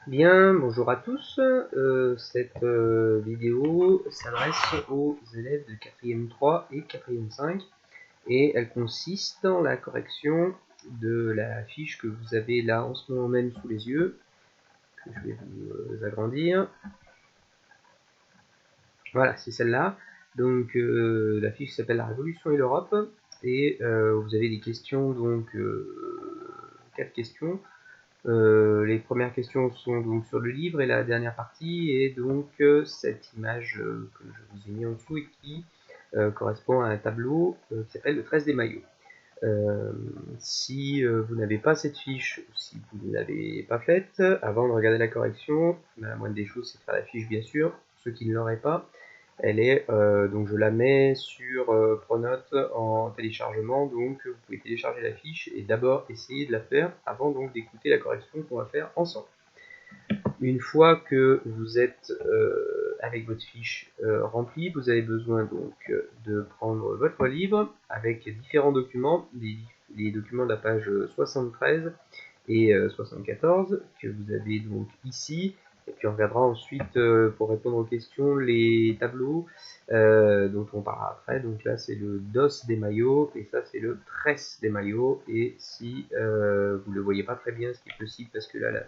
Bien, bonjour à tous. Cette vidéo s'adresse aux élèves de 4e 3 et 4e 5 et elle consiste dans la correction de la fiche que vous avez là en ce moment même sous les yeux, que je vais vous agrandir. Voilà, c'est celle-là. Donc la fiche s'appelle La Révolution et l'Europe et vous avez des questions, donc 4 questions. Les premières questions sont donc sur le livre et la dernière partie est donc cette image que je vous ai mis en dessous et qui correspond à un tableau qui s'appelle le 13 des maillots. Si vous n'avez pas cette fiche, ou si vous ne l'avez pas faite, avant de regarder la correction, la moindre des choses c'est de faire la fiche bien sûr. Pour ceux qui ne l'auraient pas, elle est donc je la mets sur Pronote en téléchargement, donc vous pouvez télécharger la fiche et d'abord essayer de la faire avant donc d'écouter la correction qu'on va faire ensemble. Une fois que vous êtes avec votre fiche remplie, vous avez besoin donc de prendre votre livre avec différents documents, les documents de la page 73 et 74 que vous avez donc ici. Et puis on regardera ensuite, pour répondre aux questions, les tableaux dont on parlera après. Donc là, c'est le DOS des maillots, et ça, c'est le tresse des maillots. Et si vous ne le voyez pas très bien, ce qui est possible, parce que là,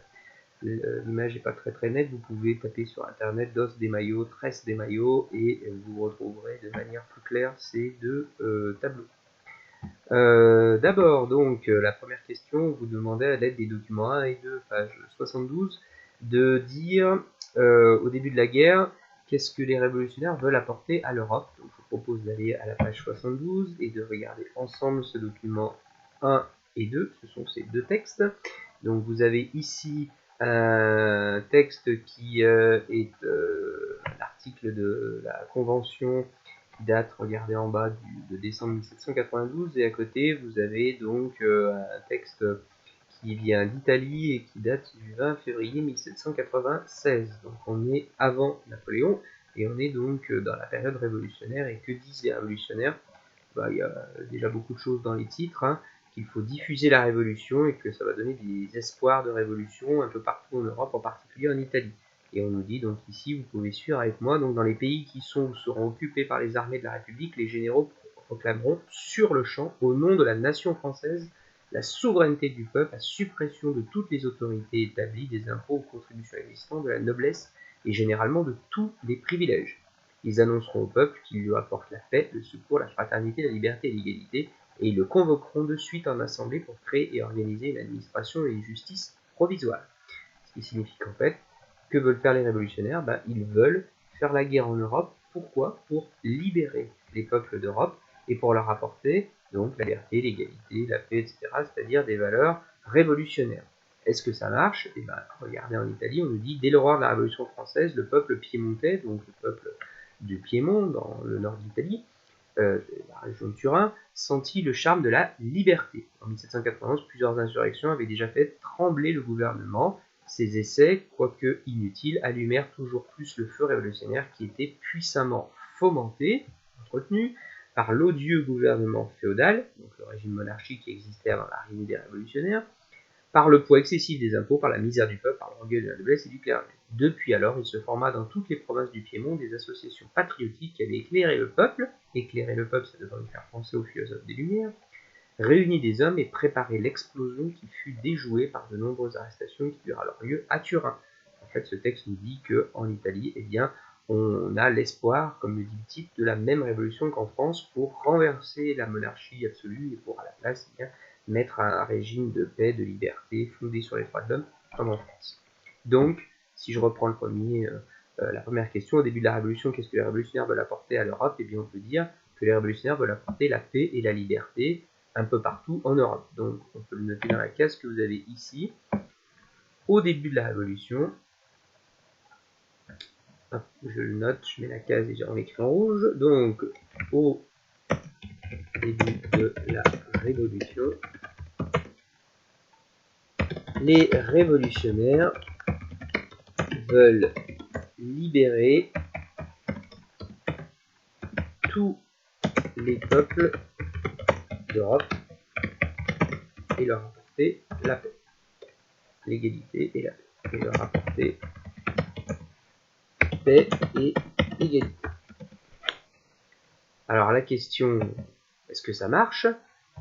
l'image n'est pas très nette, vous pouvez taper sur Internet DOS des maillots, tresse des maillots, et vous retrouverez de manière plus claire ces deux tableaux. D'abord, donc, la première question vous demandait à l'aide des documents 1 et 2, page 72, de dire au début de la guerre qu'est-ce que les révolutionnaires veulent apporter à l'Europe. Donc, je vous propose d'aller à la page 72 et de regarder ensemble ce document 1 et 2, ce sont ces deux textes. Donc, vous avez ici un texte qui est l'article de la Convention qui date, regardez en bas, de décembre 1792, et à côté vous avez donc un texte qui vient d'Italie et qui date du 20 février 1796. Donc on est avant Napoléon et on est donc dans la période révolutionnaire. Et que disent les révolutionnaires? Il y a déjà beaucoup de choses dans les titres, hein, qu'il faut diffuser la révolution et que ça va donner des espoirs de révolution un peu partout en Europe, en particulier en Italie. Et on nous dit donc ici, vous pouvez suivre avec moi, donc dans les pays qui sont ou seront occupés par les armées de la République, les généraux proclameront sur le champ, au nom de la nation française, la souveraineté du peuple, la suppression de toutes les autorités établies, des impôts ou contributions existantes, de la noblesse et généralement de tous les privilèges. Ils annonceront au peuple qu'ils lui apportent la paix, le secours, la fraternité, la liberté et l'égalité, et ils le convoqueront de suite en assemblée pour créer et organiser une administration et une justice provisoire. Ce qui signifie qu'en fait, que veulent faire les révolutionnaires? Ils veulent faire la guerre en Europe. Pourquoi? Pour libérer les peuples d'Europe et pour leur apporter donc la liberté, l'égalité, la paix, etc., c'est-à-dire des valeurs révolutionnaires. Est-ce que ça marche? Regardez en Italie, on nous dit, dès l'aurore de la Révolution française, le peuple piémontais, donc le peuple du Piémont, dans le nord d'Italie, la région de Turin, sentit le charme de la liberté. En 1791, plusieurs insurrections avaient déjà fait trembler le gouvernement. Ces essais, quoique inutiles, allumèrent toujours plus le feu révolutionnaire qui était puissamment fomenté, entretenu, par l'odieux gouvernement féodal, donc le régime monarchique qui existait avant l'arrivée des révolutionnaires, par le poids excessif des impôts, par la misère du peuple, par l'orgueil de la noblesse et du clergé. Depuis alors, il se forma dans toutes les provinces du Piémont des associations patriotiques qui avaient éclairé le peuple, ça devrait nous faire penser aux philosophes des Lumières, réuni des hommes et préparé l'explosion qui fut déjouée par de nombreuses arrestations qui durent alors lieu à Turin. En fait, ce texte nous dit qu'en Italie, on a l'espoir, comme le dit le titre, de la même révolution qu'en France pour renverser la monarchie absolue et pour à la place mettre un régime de paix, de liberté, fondé sur les droits de l'homme, comme en France. Donc, si je reprends la première question, au début de la Révolution, qu'est-ce que les révolutionnaires veulent apporter à l'Europe? On peut dire que les révolutionnaires veulent apporter la paix et la liberté un peu partout en Europe. Donc, on peut le noter dans la case que vous avez ici. Au début de la Révolution, je le note, je mets la case déjà en écrit en rouge. Donc, au début de la Révolution, les révolutionnaires veulent libérer tous les peuples d'Europe et leur apporter la paix, l'égalité et la paix. et leur apporter paix et égalité. Alors la question, est-ce que ça marche?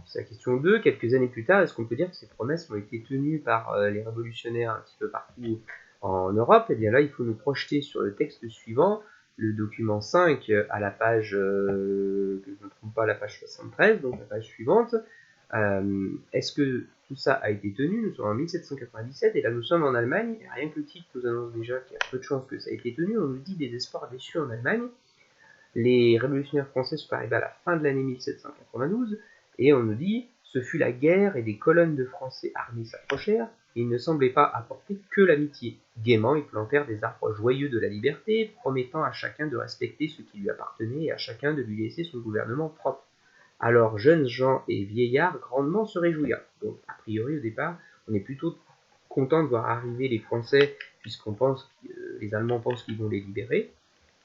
C'est la question 2. Quelques années plus tard, est-ce qu'on peut dire que ces promesses ont été tenues par les révolutionnaires un petit peu partout en Europe? Eh bien là, il faut nous projeter sur le texte suivant, le document 5 à la page, que je ne trompe pas, la page 73, donc la page suivante. Est-ce que tout ça a été tenu? Nous sommes en 1797 et là nous sommes en Allemagne. Et rien que le titre nous annonce déjà qu'il y a peu de chances que ça ait été tenu. On nous dit des espoirs déçus en Allemagne. Les révolutionnaires français sont arrivés à la fin de l'année 1792 et on nous dit ce fut la guerre et des colonnes de Français armés s'approchèrent et ils ne semblaient pas apporter que l'amitié. Gaiement, ils plantèrent des arbres joyeux de la liberté, promettant à chacun de respecter ce qui lui appartenait et à chacun de lui laisser son gouvernement propre. Alors jeunes gens et vieillards grandement se réjouirent. Donc a priori au départ, on est plutôt content de voir arriver les Français puisqu'on pense que les Allemands pensent qu'ils vont les libérer.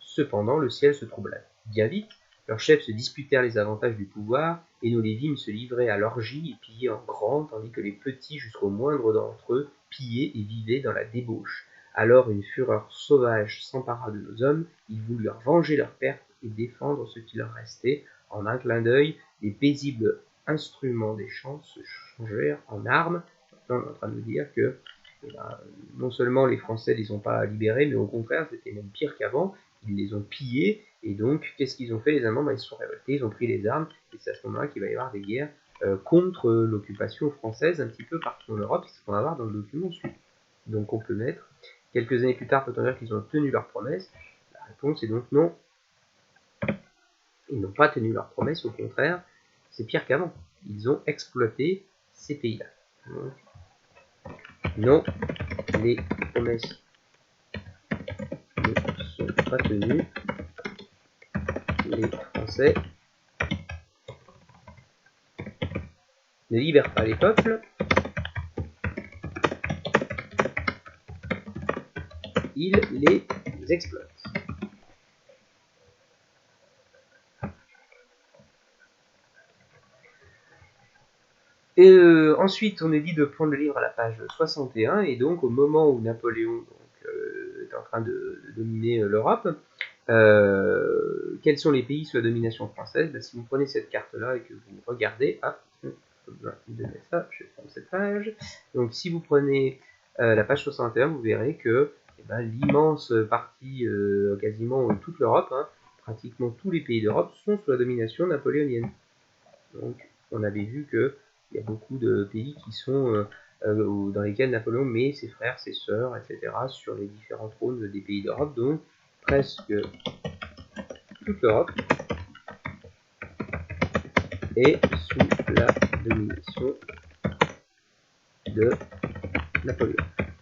Cependant, le ciel se troubla bien vite, leurs chefs se disputèrent les avantages du pouvoir, et nous les vîmes se livrer à l'orgie et piller en grand, tandis que les petits, jusqu'au moindre d'entre eux, pillaient et vivaient dans la débauche. Alors une fureur sauvage s'empara de nos hommes, ils voulurent venger leur perte et défendre ce qui leur restait. En un clin d'œil, les paisibles instruments des champs se changèrent en armes. On est en train de dire que non seulement les Français ne les ont pas libérés, mais au contraire, c'était même pire qu'avant. Ils les ont pillés, et donc, qu'est-ce qu'ils ont fait les Allemands? Ils se sont révoltés, ils ont pris les armes, et c'est à ce moment-là qu'il va y avoir des guerres contre l'occupation française un petit peu partout en Europe, c'est ce qu'on va voir dans le document suivant. Donc on peut mettre, quelques années plus tard, peut-on dire qu'ils ont tenu leurs promesses? La réponse est donc non. Ils n'ont pas tenu leurs promesses, au contraire, c'est pire qu'avant. Ils ont exploité ces pays-là. Donc, non, les promesses ne sont pas tenues. Les Français ne libèrent pas les peuples, ils les exploitent. Et ensuite, on est dit de prendre le livre à la page 61, et donc au moment où Napoléon est en train de dominer l'Europe, quels sont les pays sous la domination française? Si vous prenez cette carte-là et que vous regardez, de mettre ça, je vais prendre cette page. Donc si vous prenez la page 61, vous verrez que l'immense partie, quasiment toute l'Europe, pratiquement tous les pays d'Europe sont sous la domination napoléonienne. Donc on avait vu qu'il y a beaucoup de pays qui sont dans lesquels Napoléon met ses frères, ses sœurs, etc. sur les différents trônes des pays d'Europe. Donc presque toute l'Europe est sous la domination de Napoléon.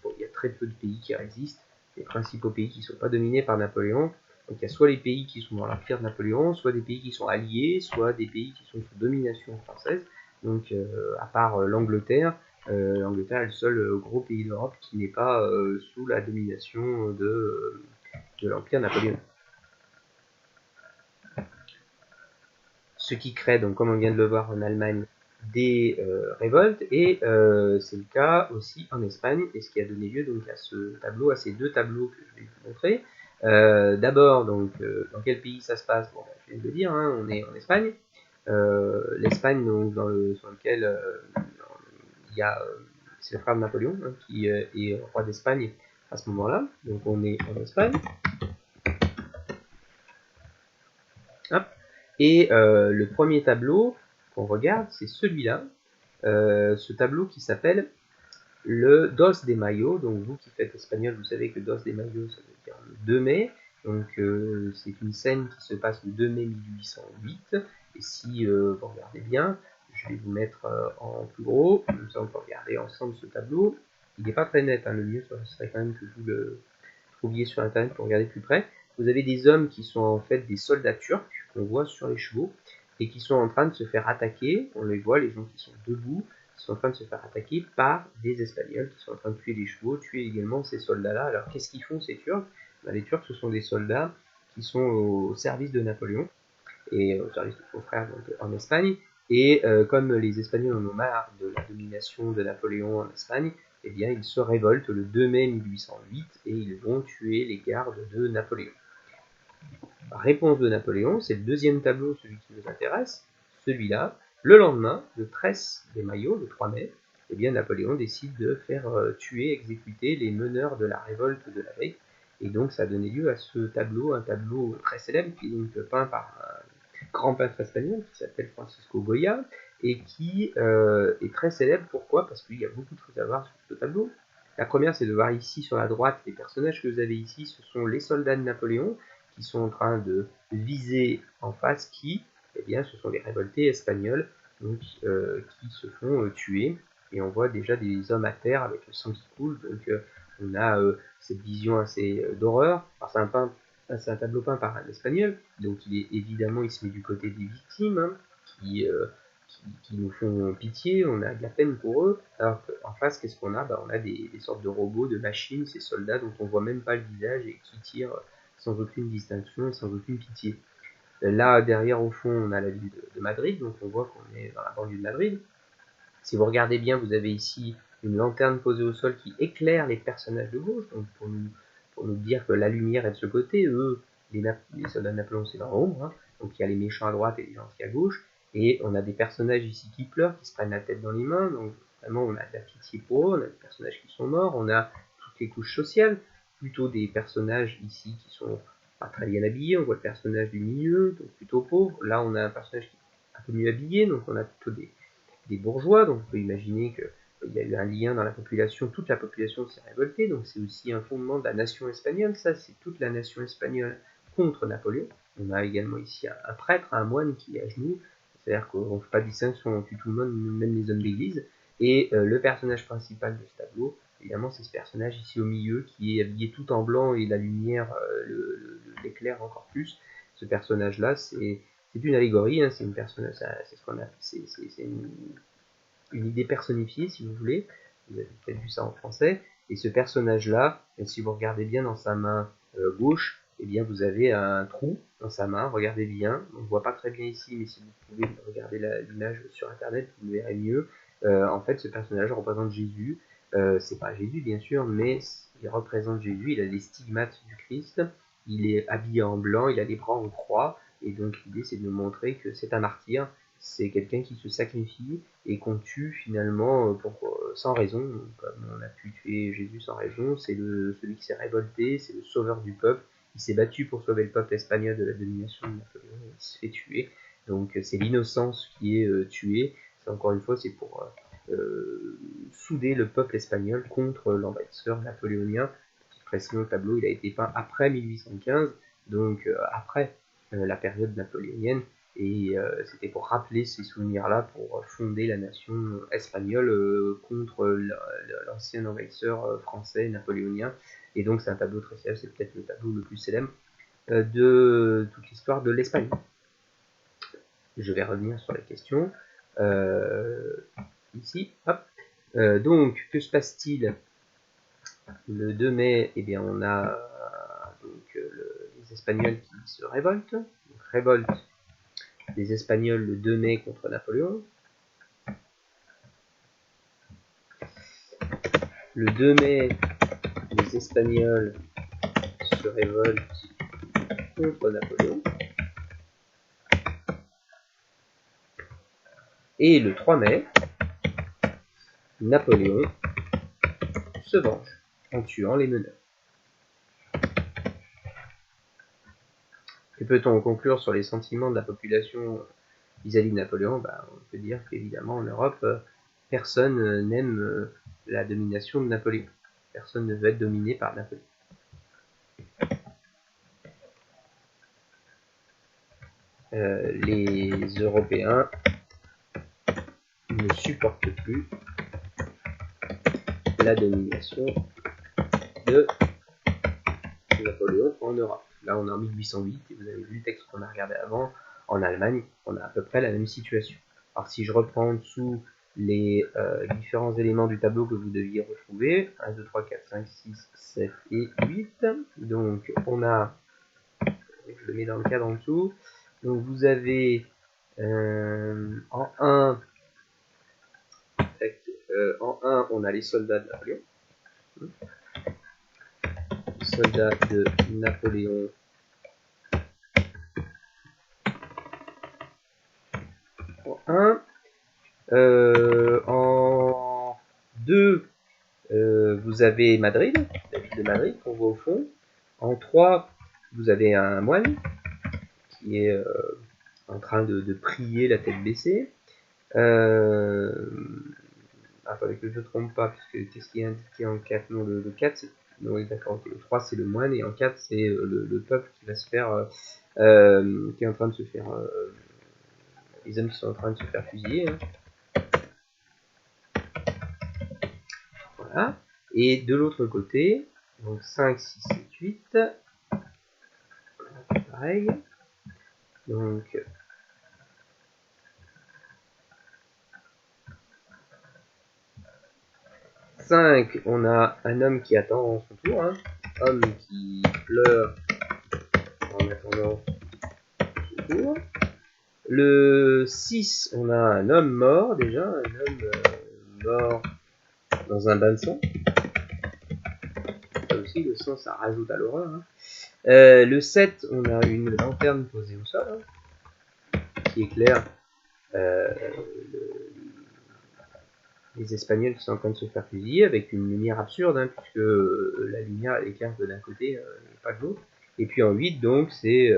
Bon, il y a très peu de pays qui résistent. Les principaux pays qui ne sont pas dominés par Napoléon. Donc il y a soit les pays qui sont dans l'empire de Napoléon, soit des pays qui sont alliés, soit des pays qui sont sous domination française. Donc à part l'Angleterre, l'Angleterre est le seul gros pays d'Europe qui n'est pas sous la domination de l'empire napoléonien. Ce qui crée, donc comme on vient de le voir en Allemagne, des révoltes, et c'est le cas aussi en Espagne, et ce qui a donné lieu donc à ce tableau, à ces deux tableaux que je vais vous montrer. D'abord, donc, dans quel pays ça se passe? Bon, je viens de le dire, on est en Espagne. L'Espagne, donc, sur lequel il y a c'est le frère de Napoléon qui est roi d'Espagne à ce moment-là. Donc on est en Espagne. Hop. Et le premier tableau qu'on regarde, c'est celui-là. Ce tableau qui s'appelle le Dos de Mayo. Donc vous qui faites espagnol, vous savez que Dos de Mayo, ça veut dire le 2 mai. Donc c'est une scène qui se passe le 2 mai 1808. Et si vous regardez bien, je vais vous mettre en plus gros, comme ça on peut regarder ensemble ce tableau. Il n'est pas très net, le mieux ce serait quand même que vous le trouviez sur internet pour regarder plus près. Vous avez des hommes qui sont en fait des soldats turcs qu'on voit sur les chevaux et qui sont en train de se faire attaquer. On les voit, les gens qui sont debout, qui sont en train de se faire attaquer par des Espagnols qui sont en train de tuer les chevaux, tuer également ces soldats-là. Alors qu'est-ce qu'ils font ces Turcs? Les Turcs, ce sont des soldats qui sont au service de Napoléon et au service de son frère donc, en Espagne. Et comme les Espagnols en ont marre de la domination de Napoléon en Espagne, eh bien, ils se révoltent le 2 mai 1808 et ils vont tuer les gardes de Napoléon. Réponse de Napoléon, c'est le deuxième tableau, celui qui nous intéresse, celui-là. Le lendemain, le 13 des Maillots, le 3 mai, eh bien, Napoléon décide de faire tuer, exécuter les meneurs de la révolte de la veille. Et donc, ça a donné lieu à ce tableau, un tableau très célèbre, qui est donc peint par un grand peintre espagnol qui s'appelle Francisco Goya, et qui est très célèbre. Pourquoi? Parce qu'il y a beaucoup de choses à voir sur ce tableau. La première, c'est de voir ici sur la droite les personnages que vous avez ici, ce sont les soldats de Napoléon, qui sont en train de viser en face qui, eh bien, ce sont les révoltés espagnols donc, qui se font tuer. Et on voit déjà des hommes à terre avec le sang qui coule. Donc on a cette vision assez d'horreur. Alors c'est un tableau peint par un espagnol, donc il est évidemment, il se met du côté des victimes, hein, qui nous font pitié, on a de la peine pour eux, alors qu'en face, qu'est-ce qu'on a? On a des sortes de robots, de machines, ces soldats dont on voit même pas le visage et qui tirent sans aucune distinction et sans aucune pitié. Là, derrière, au fond, on a la ville de Madrid, donc on voit qu'on est dans la banlieue de Madrid. Si vous regardez bien, vous avez ici une lanterne posée au sol qui éclaire les personnages de gauche, donc pour nous dire que la lumière est de ce côté, eux, les soldats de Napoléon, c'est dans l'ombre, hein. Donc il y a les méchants à droite et les gentils à gauche, et on a des personnages ici qui pleurent, qui se prennent la tête dans les mains, donc vraiment on a de la pitié pour eux, on a des personnages qui sont morts, on a toutes les couches sociales, plutôt des personnages ici qui sont pas très bien habillés, on voit le personnage du milieu, donc plutôt pauvre, là on a un personnage qui est un peu mieux habillé, donc on a plutôt des bourgeois, donc on peut imaginer qu'il y a eu un lien dans la population, toute la population s'est révoltée, donc c'est aussi un fondement de la nation espagnole, ça c'est toute la nation espagnole contre Napoléon. On a également ici un prêtre, un moine qui est à genoux, c'est-à-dire qu'on ne fait pas de distinction, on tue tout le monde, même les hommes d'église, et le personnage principal de ce tableau, évidemment c'est ce personnage ici au milieu qui est habillé tout en blanc et la lumière l'éclaire encore plus. Ce personnage-là, c'est une allégorie, hein, c'est une personne, c'est ce qu'on a, c'est une idée personnifiée, si vous voulez. Vous avez peut-être vu ça en français. Et ce personnage-là, si vous regardez bien dans sa main gauche, eh bien vous avez un trou dans sa main. Regardez bien. On ne voit pas très bien ici, mais si vous pouvez regarder l'image sur Internet, vous le verrez mieux. En fait, ce personnage représente Jésus. C'est pas Jésus, bien sûr, mais il représente Jésus. Il a les stigmates du Christ. Il est habillé en blanc. Il a les bras en croix. Et donc l'idée, c'est de nous montrer que c'est un martyr. C'est quelqu'un qui se sacrifie et qu'on tue finalement sans raison, comme on a pu tuer Jésus sans raison. C'est celui qui s'est révolté, c'est le sauveur du peuple. Il s'est battu pour sauver le peuple espagnol de la domination de Napoléon. Il se fait tuer. Donc c'est l'innocence qui est tuée. C'est encore une fois, c'est pour souder le peuple espagnol contre l'envahisseur napoléonien. Petite précision, le tableau il a été peint après 1815, donc après la période napoléonienne. Et c'était pour rappeler ces souvenirs-là, pour fonder la nation espagnole contre l'ancien envahisseur français napoléonien. Et donc c'est un tableau très célèbre, c'est peut-être le tableau le plus célèbre de toute l'histoire de l'Espagne. Je vais revenir sur la question. Ici, hop. Donc, que se passe-t-il le 2 mai? Eh bien, on a donc, les Espagnols qui se révoltent. Donc, révolte des Espagnols le 2 mai contre Napoléon. Le 2 mai, les Espagnols se révoltent contre Napoléon. Et le 3 mai, Napoléon se venge en tuant les meneurs. Que peut-on conclure sur les sentiments de la population vis-à-vis de Napoléon? On peut dire qu'évidemment en Europe, personne n'aime la domination de Napoléon. Personne ne veut être dominé par Napoléon. Les Européens ne supportent plus la domination de Napoléon en Europe. Là, on est en 1808 et vous avez vu le texte qu'on a regardé avant. En Allemagne, on a à peu près la même situation. Alors, si je reprends en dessous les différents éléments du tableau que vous deviez retrouver, 1, 2, 3, 4, 5, 6, 7 et 8. Donc, on a, je le mets dans le cadre en dessous. Donc, vous avez en 1, en 1, on a les soldats de Napoléon. Soldats de Napoléon. En 1. En 2, vous avez Madrid, la ville de Madrid qu'on voit au fond. En 3, vous avez un moine qui est en train de prier la tête baissée. Attendez que je ne trompe pas, puisque qu'est-ce qui est indiqué en 4? Non, le 4, c'est... Non, oui, d'accord, okay. Le 3, c'est le moine, et en 4, c'est le peuple qui va se faire... qui est en train de se faire... les hommes qui sont en train de se faire fusiller. Hein. Voilà. Et de l'autre côté, donc 5, 6, 7, 8. Pareil. Donc... 5, on a un homme qui attend son tour, hein. Homme qui pleure en attendant son tour. Le 6, on a un homme mort déjà, un homme mort dans un bain de sang. Ça aussi, le sang, ça rajoute à l'horreur. Hein. Le 7, on a une lanterne posée au sol, hein, qui éclaire les Espagnols qui sont en train de se faire fusiller avec une lumière absurde, hein, puisque la lumière elle éclaire de d'un côté et pas de l'autre. Et puis en 8, donc, c'est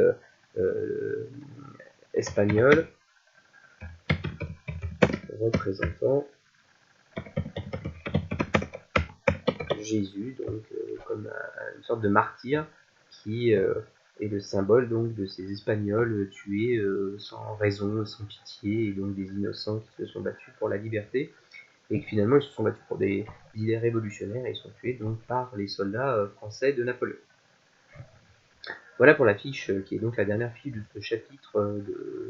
espagnol représentant Jésus, donc comme une sorte de martyr qui est le symbole donc de ces Espagnols tués sans raison, sans pitié, et donc des innocents qui se sont battus pour la liberté. Et que finalement ils se sont battus pour des idées révolutionnaires et ils sont tués donc par les soldats français de Napoléon. Voilà pour la fiche qui est donc la dernière fiche de ce chapitre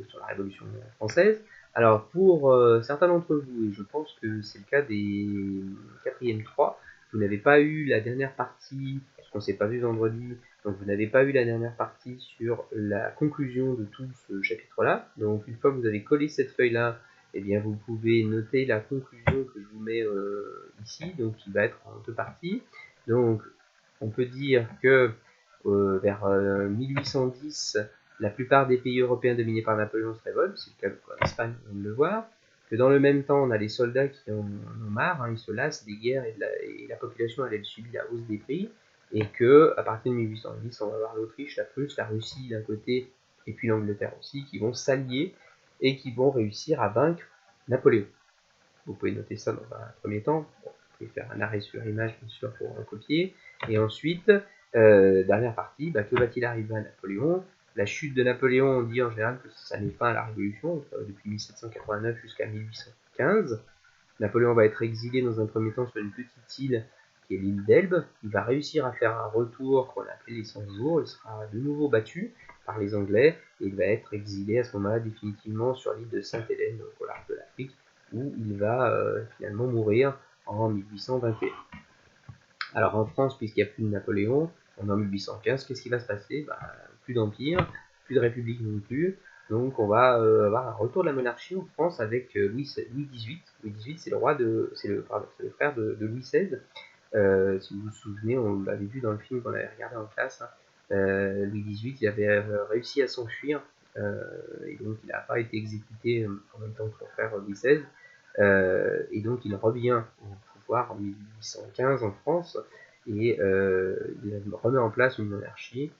sur la Révolution française. Alors pour certains d'entre vous, et je pense que c'est le cas des 4e 3, vous n'avez pas eu la dernière partie, parce qu'on ne s'est pas vu vendredi, donc vous n'avez pas eu la dernière partie sur la conclusion de tout ce chapitre-là. Donc une fois que vous avez collé cette feuille-là, eh bien vous pouvez noter la conclusion que je vous mets ici, donc qui va être en 2 parties. Donc on peut dire que vers 1810, la plupart des pays européens dominés par Napoléon se révoltent, c'est le cas en Espagne, on vient de le voir, que dans le même temps, on a les soldats qui en ont marre, hein, ils se lassent des guerres et la population elle subit la hausse des prix, et que à partir de 1810, on va avoir l'Autriche, la Prusse, la Russie d'un côté, et puis l'Angleterre aussi, qui vont s'allier et qui vont réussir à vaincre Napoléon. Vous pouvez noter ça dans un premier temps. Bon, vous pouvez faire un arrêt sur image, bien sûr, pour copier. Et ensuite, dernière partie, que va-t-il arriver à Napoléon? La chute de Napoléon, on dit en général que ça met fin à la Révolution, depuis 1789 jusqu'à 1815. Napoléon va être exilé dans un premier temps sur une petite île qui est l'île d'Elbe. Il va réussir à faire un retour qu'on appelle les 100 jours. Il sera de nouveau battu par les Anglais et il va être exilé à ce moment-là définitivement sur l'île de Sainte-Hélène, donc au large de l'Afrique, où il va finalement mourir en 1821. Alors en France, puisqu'il n'y a plus de Napoléon, on est en 1815, qu'est-ce qui va se passer? Plus d'empire, plus de république non plus, donc on va avoir un retour de la monarchie en France avec Louis XVIII. Louis XVIII, c'est le frère de Louis XVI. Si vous vous souvenez, on l'avait vu dans le film qu'on avait regardé en classe. Hein. Louis XVIII, il avait réussi à s'enfuir, et donc il n'a pas été exécuté en même temps que son frère Louis XVI. Et donc il revient au pouvoir en 1815 en France, et il remet en place une monarchie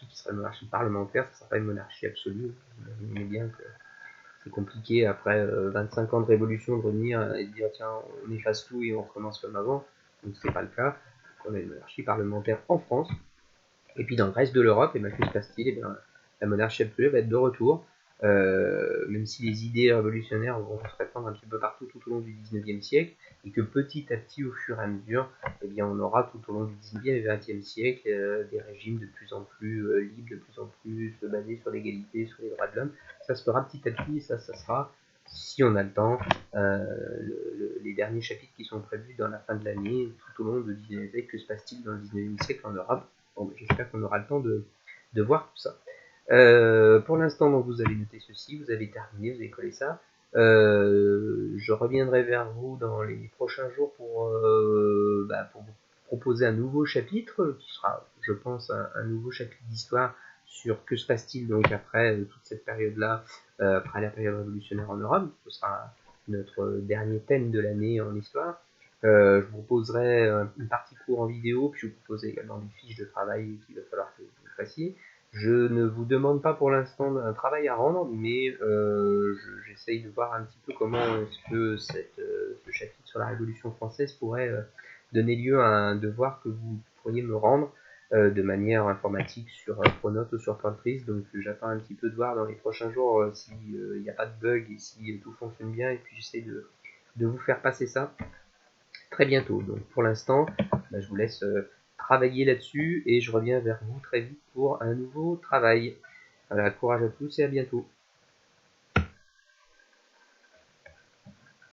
qui sera une monarchie parlementaire, ça ne sera pas une monarchie absolue. Vous imaginez bien que c'est compliqué après 25 ans de révolution de revenir et de dire tiens on efface tout et on recommence comme avant, donc c'est pas le cas. Donc on a une monarchie parlementaire en France, et puis dans le reste de l'Europe, et que se passe-t-il? Et bien la monarchie absolue va être de retour, même si les idées révolutionnaires vont se répandre un petit peu partout tout au long du 19e siècle, et que petit à petit, au fur et à mesure, eh bien, on aura tout au long du 19e et 20e siècle des régimes de plus en plus libres, de plus en plus basés sur l'égalité, sur les droits de l'homme. Ça se fera petit à petit, et ça sera, si on a le temps, les derniers chapitres qui sont prévus dans la fin de l'année, tout au long du 19e siècle. Que se passe-t-il dans le 19e siècle en Europe? Bon, j'espère qu'on aura le temps de voir tout ça. Pour l'instant, donc, vous avez noté ceci, vous avez terminé, vous avez collé ça. Je reviendrai vers vous dans les prochains jours pour vous proposer un nouveau chapitre, qui sera, je pense, un nouveau chapitre d'histoire sur que se passe-t-il donc après toute cette période-là, après la période révolutionnaire en Europe. Ce sera notre dernier thème de l'année en histoire. Je vous proposerai une partie cours en vidéo, puis je vous proposerai également des fiches de travail qu'il va falloir que vous fassiez. Je ne vous demande pas pour l'instant un travail à rendre, mais j'essaye de voir un petit peu comment est-ce que ce chapitre sur la Révolution française pourrait donner lieu à un devoir que vous pourriez me rendre de manière informatique sur Pronote ou sur Plantrist. Donc j'attends un petit peu de voir dans les prochains jours s'il n'y a pas de bug et si tout fonctionne bien, et puis j'essaie de vous faire passer ça très bientôt. Donc pour l'instant, je vous laisse travailler là-dessus et je reviens vers vous très vite pour un nouveau travail. Voilà, courage à tous et à bientôt.